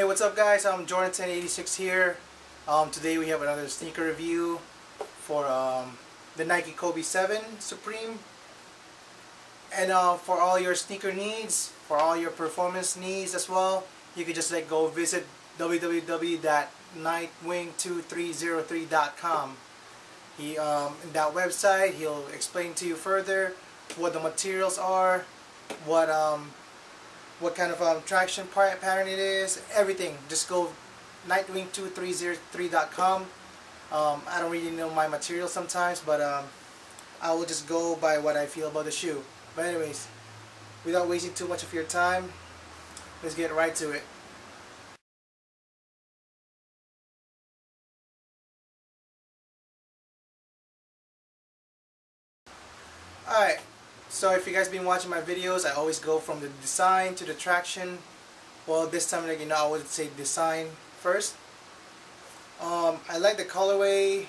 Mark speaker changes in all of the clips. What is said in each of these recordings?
Speaker 1: what's up guys? I'm Jordan1086 here. Today we have another sneaker review for the Nike Kobe VII Supreme. And for all your sneaker needs, for all your performance needs as well, you can just go visit www.nightwing2303.com. In that website, he'll explain to you further what the materials are, what kind of traction pattern it is, everything. Just go nightwing2303.com. I don't really know my material sometimes, but I will just go by what I feel about the shoe. But anyways, without wasting too much of your time, let's get right to it. Alright, so if you guys been watching my videos, I always go from the design to the traction. Well, this time, I would say design first. I like the colorway.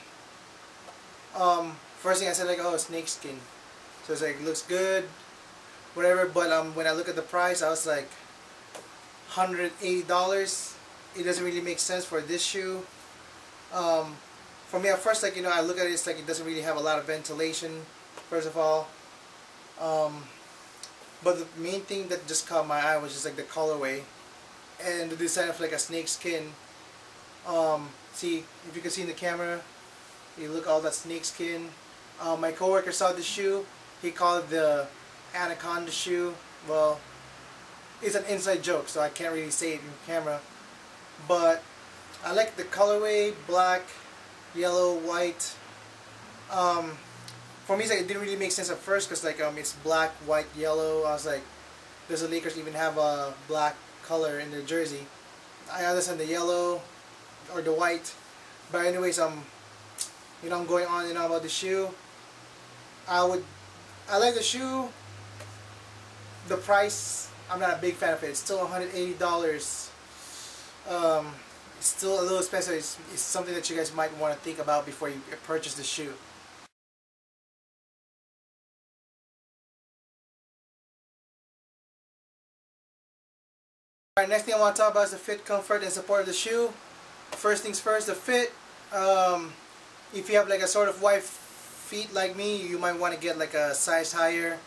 Speaker 1: First thing I said, oh, snake skin. So it's looks good, whatever. But when I look at the price, I was like, $180. It doesn't really make sense for this shoe. For me, at first, I look at it, it's it doesn't really have a lot of ventilation. First of all, but the main thing that just caught my eye was just the colorway and the design of a snake skin. See, if you can see in the camera, you look all that snake skin. My coworker saw the shoe. He called it the anaconda shoe. Well, it's an inside joke, so I can't really say it in camera. But I like the colorway: black, yellow, white. For me, it didn't really make sense at first because it's black, white, yellow. I was like, does the Lakers even have a black color in their jersey? I understand the yellow or the white, but anyways, I'm going on and on about the shoe. I like the shoe. The price, I'm not a big fan of it. It's still $180. It's still a little expensive. It's something that you guys might want to think about before you purchase the shoe. Alright, next thing I want to talk about is the fit, comfort, and support of the shoe. First things first, the fit. If you have a sort of wide feet like me, you might want to get a size higher.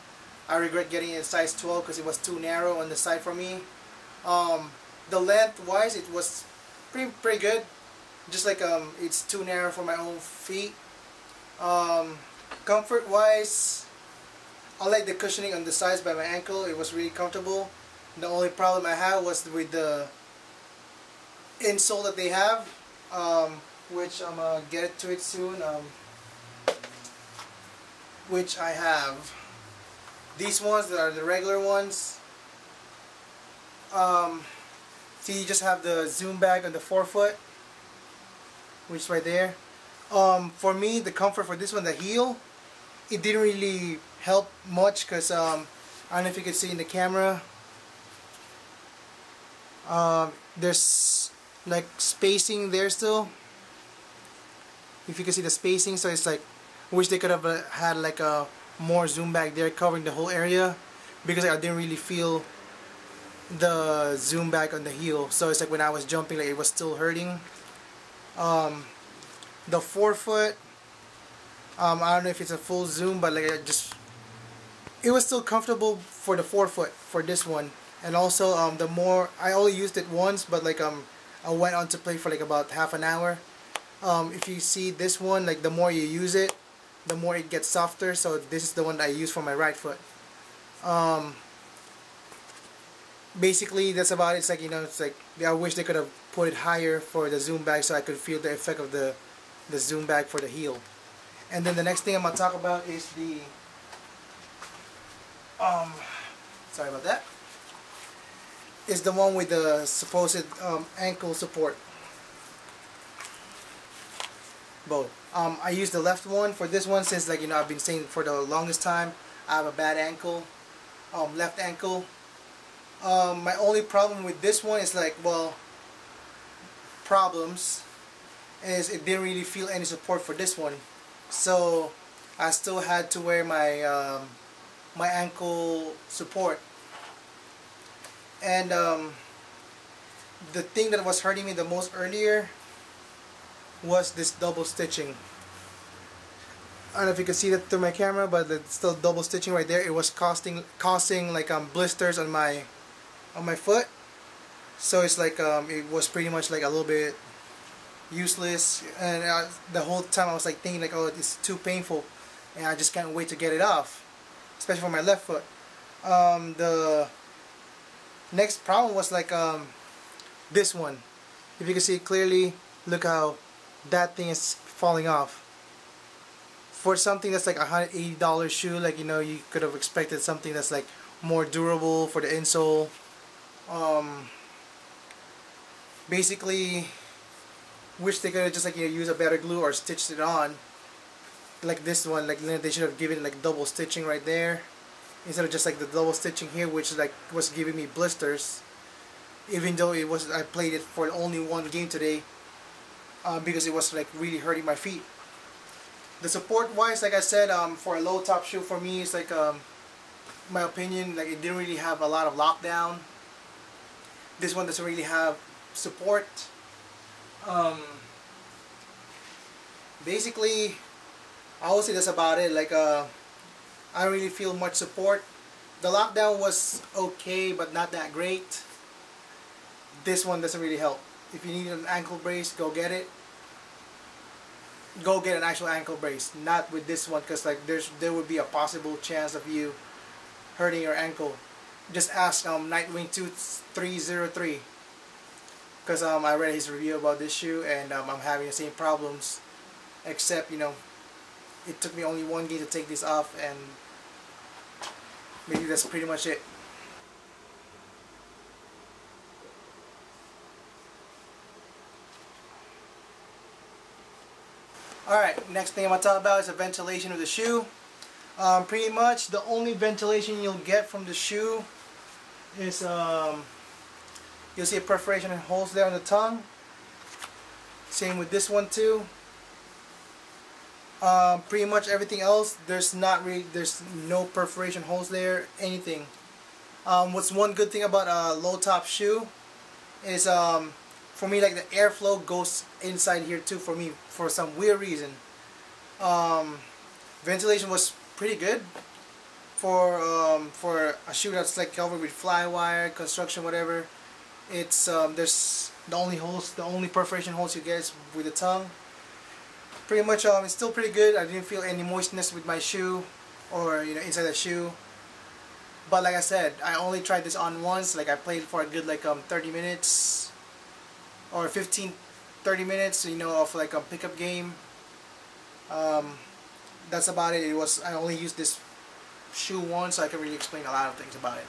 Speaker 1: I regret getting a size 12 because it was too narrow on the side for me. The length wise, it was pretty good. Just it's too narrow for my own feet. Comfort wise, I like the cushioning on the sides by my ankle. It was really comfortable. The only problem I had was with the insole that they have, which I'm gonna get to it soon. Which I have these ones that are the regular ones. See, you just have the zoom bag on the forefoot, which is right there. For me, the comfort for this one, the heel, it didn't really help much because I don't know if you can see in the camera. There's spacing there still. If you can see the spacing, so it's wish they could have had a more zoom back there covering the whole area, because I didn't really feel the zoom back on the heel. So it's when I was jumping, it was still hurting. The forefoot, I don't know if it's a full zoom, but it was still comfortable for the forefoot for this one. And also the more, I only used it once, but I went on to play for about half an hour. If you see this one, the more you use it, the more it gets softer. So this is the one that I use for my right foot. Basically that's about it. I wish they could have put it higher for the zoom back so I could feel the effect of the zoom back for the heel. And then the next thing I'm gonna talk about is the sorry about that, is the one with the supposed ankle support. Both. I use the left one for this one since I've been saying for the longest time I have a bad ankle, left ankle. My only problem with this one is problems is it didn't really feel any support for this one, so I still had to wear my my ankle support. And The thing that was hurting me the most earlier was this double stitching. I don't know if you can see that through my camera, but it's still double stitching right there. It was causing like blisters on my foot. So it's like it was pretty much like a little bit useless, and the whole time I was like thinking like, oh, it's too painful, and I just can't wait to get it off, especially for my left foot. The next problem was like this one. If you can see it clearly, look how that thing is falling off. For something that's like $180 shoe, like, you know, you could have expected something that's like more durable for the insole. Basically, wish they could have just like, you know, used a better glue or stitched it on. Like this one, like, you know, they should have given like double stitching right there instead of just like the double stitching here, which like was giving me blisters. Even though it was, I played it for only one game today, because it was like really hurting my feet. The support wise, like I said, for a low top shoe for me, it's like my opinion, like it didn't really have a lot of lockdown. This one doesn't really have support. Basically, I would say that's about it. Like I don't really feel much support. The lockdown was okay, but not that great. This one doesn't really help. If you need an ankle brace, go get it. Go get an actual ankle brace, not with this one, because like there would be a possible chance of you hurting your ankle. Just ask Nightwing 2303, because I read his review about this shoe, and I'm having the same problems, except, you know, it took me only one game to take this off, and maybe that's pretty much it. Alright, next thing I'm going to talk about is the ventilation of the shoe. Pretty much the only ventilation you'll get from the shoe is you'll see a perforation and holes there on the tongue. Same with this one too. Pretty much everything else, there's no perforation holes there, anything. What's one good thing about a low top shoe is for me, like, the airflow goes inside here too for me for some weird reason. Ventilation was pretty good for a shoe that's like covered with fly wire, construction, whatever. It's there's the only perforation holes you get is with the tongue. Pretty much it's still pretty good. I didn't feel any moistness with my shoe or, you know, inside the shoe. But like I said, I only tried this on once. Like I played for a good like 30 minutes or 15-30 minutes, you know, of like a pickup game. That's about it. I only used this shoe once, so I can really explain a lot of things about it.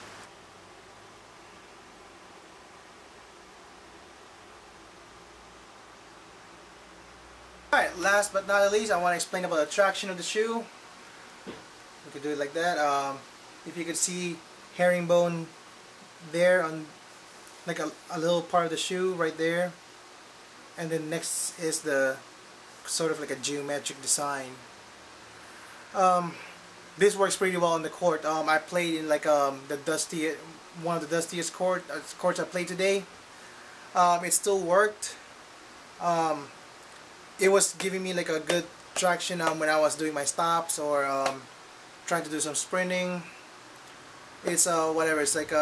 Speaker 1: Alright, last but not least, I want to explain about the traction of the shoe. You could do it like that. If you could see herringbone there on like a little part of the shoe right there, and then next is the sort of like a geometric design. This works pretty well in the court. I played in like one of the dustiest courts I played today. It still worked. It was giving me like a good traction when I was doing my stops or trying to do some sprinting. It's whatever. It's like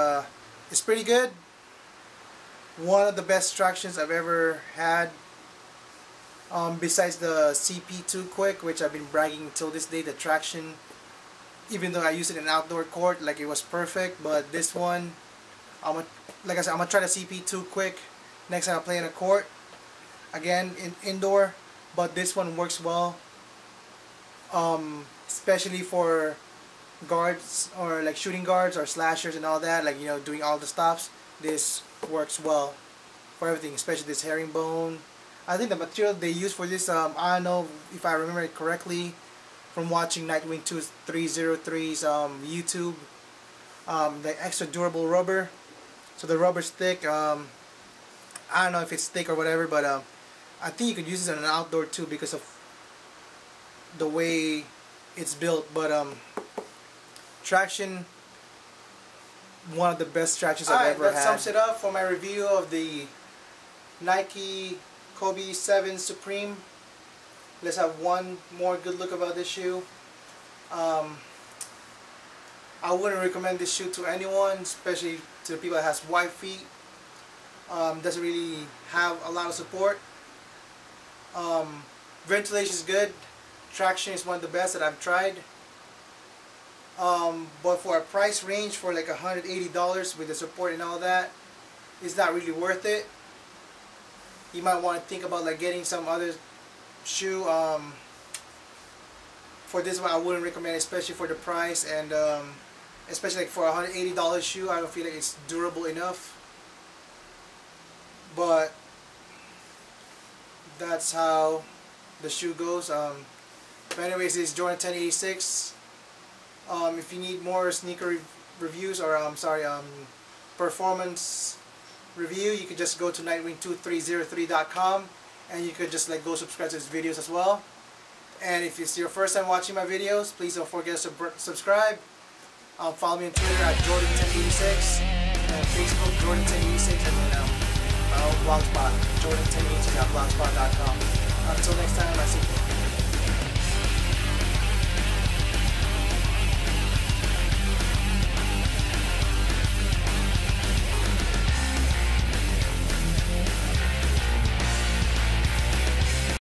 Speaker 1: it's pretty good. One of the best tractions I've ever had. Besides the CP2 Quick, which I've been bragging until this day, the traction, even though I used it in an outdoor court, like it was perfect. But this one, like I said, I'm gonna try the CP2 Quick next time I play in a court. Again, indoor, but this one works well. Especially for guards or like shooting guards or slashers and all that, like, you know, doing all the stops. This works well for everything, especially this herringbone. I think the material they use for this, I don't know if I remember it correctly from watching Nightwing 2303's YouTube, the extra durable rubber. So the rubber's thick. I don't know if it's thick or whatever, but I think you could use this in an outdoor too because of the way it's built. But traction, one of the best tractions I've ever had. That sums it up for my review of the Nike Kobe VII Supreme. Let's have one more good look about this shoe. I wouldn't recommend this shoe to anyone, especially to the people that has white feet. Doesn't really have a lot of support. Ventilation is good. Traction is one of the best that I've tried. But for a price range for like $180 with the support and all that, it's not really worth it. You might want to think about like getting some other shoe. For this one, I wouldn't recommend, especially for the price, and especially like for a $180 shoe, I don't feel like it's durable enough. But that's how the shoe goes. But anyways, this is Jordan 1086. If you need more sneaker reviews, or performance review, you could just go to nightwing2303.com, and you could just like go subscribe to his videos as well. And if it's your first time watching my videos, please don't forget to subscribe. Follow me on Twitter at Jordan1086, and Facebook Jordan1086, and then my own blogspot Jordan1086.blogspot.com. Until next time, I see you.